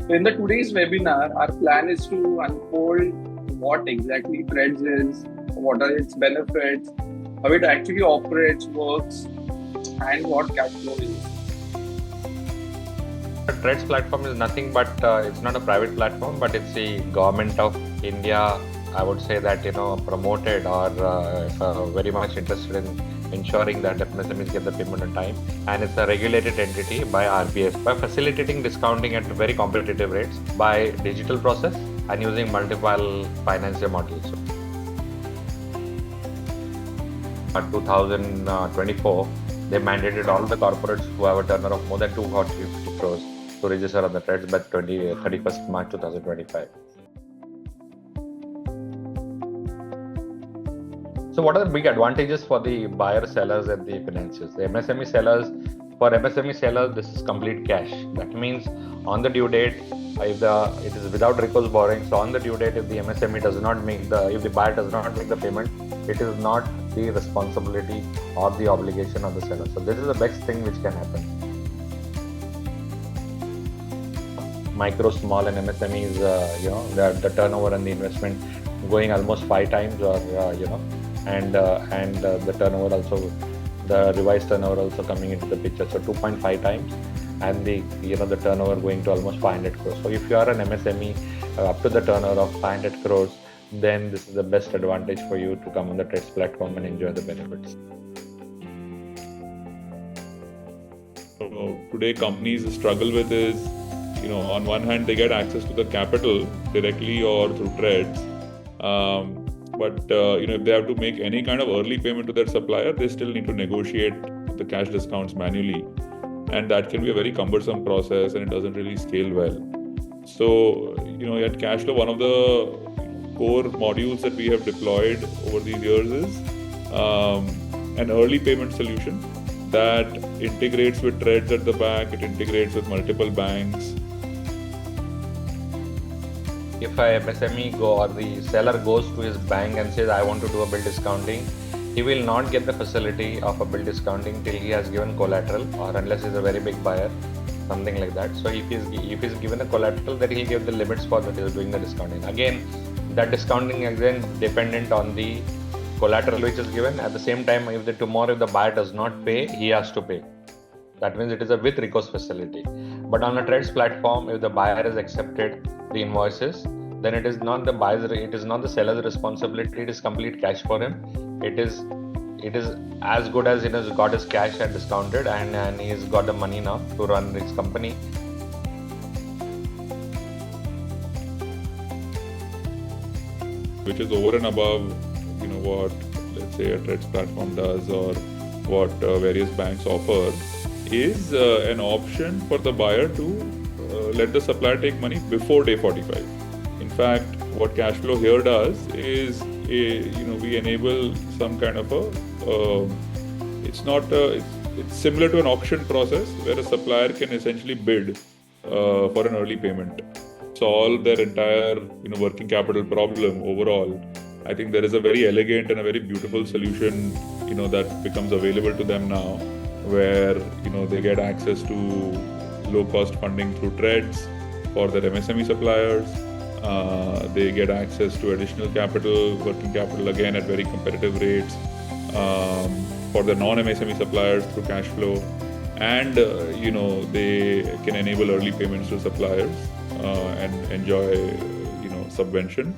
So in the today's webinar, our plan is to unfold what exactly TReDS is, what are its benefits, how it actually operates, works, and what CashFlo is. TReDS platform is nothing but it's not a private platform, but it's the government of India. I would say that promoted or very much interested in ensuring that MSMEs get the payment on time, and it's a regulated entity by RBS by facilitating discounting at very competitive rates by digital process and using multiple financial models. 2024, they mandated all the corporates who have a turnover of more than 250 crores to register on the TReDS by 31st March 2025. So what are the big advantages for the buyer, sellers, and the financiers? The MSME sellers, for MSME sellers, this is complete cash. That means on the due date, if it is without recourse borrowing, so on the due date, if the MSME does not make if the buyer does not make the payment, it is not the responsibility or the obligation of the seller. So this is the best thing which can happen. Micro, small, and MSMEs, the turnover and the investment going almost 5 times, or and the turnover also, the revised turnover also coming into the picture. So 2.5 times, and the turnover going to almost 500 crores. So if you are an MSME up to the turnover of 500 crores, then this is the best advantage for you to come on the TReDS platform and enjoy the benefits. Today companies struggle with is, on one hand they get access to the capital directly or through TReDS, but if they have to make any kind of early payment to their supplier, they still need to negotiate the cash discounts manually, and that can be a very cumbersome process, and it doesn't really scale well. So at CashFlo, one of the core modules that we have deployed over these years is an early payment solution that integrates with TReDS at the back. It integrates with multiple banks. If a MSME or the seller goes to his bank and says, I want to do a bill discounting, he will not get the facility of a bill discounting till he has given collateral, or unless he's a very big buyer, something like that. So if he's given a collateral, then he'll give the limits for that he's doing the discounting. Again, that discounting again dependent on the collateral which is given. At the same time, if the buyer does not pay, he has to pay. That means it is a with recourse facility. But on a TReDS platform, if the buyer has accepted the invoices, then it is not the seller's responsibility. It is complete cash for him. It is as good as he has got his cash and discounted, and he's got the money now to run his company. Which is over and above, what, let's say, a TReDS platform does, or what various banks offer, is an option for the buyer to let the supplier take money before day 45. In fact, what CashFlo here does is, we enable some kind of it's similar to an auction process where a supplier can essentially bid for an early payment, solve their entire working capital problem overall. I think there is a very elegant and a very beautiful solution that becomes available to them now, where they get access to low cost funding through TReDS for their MSME suppliers. They get access to additional capital, working capital, again at very competitive rates, for the non-MSME suppliers through CashFlo, and they can enable early payments to suppliers and enjoy subvention.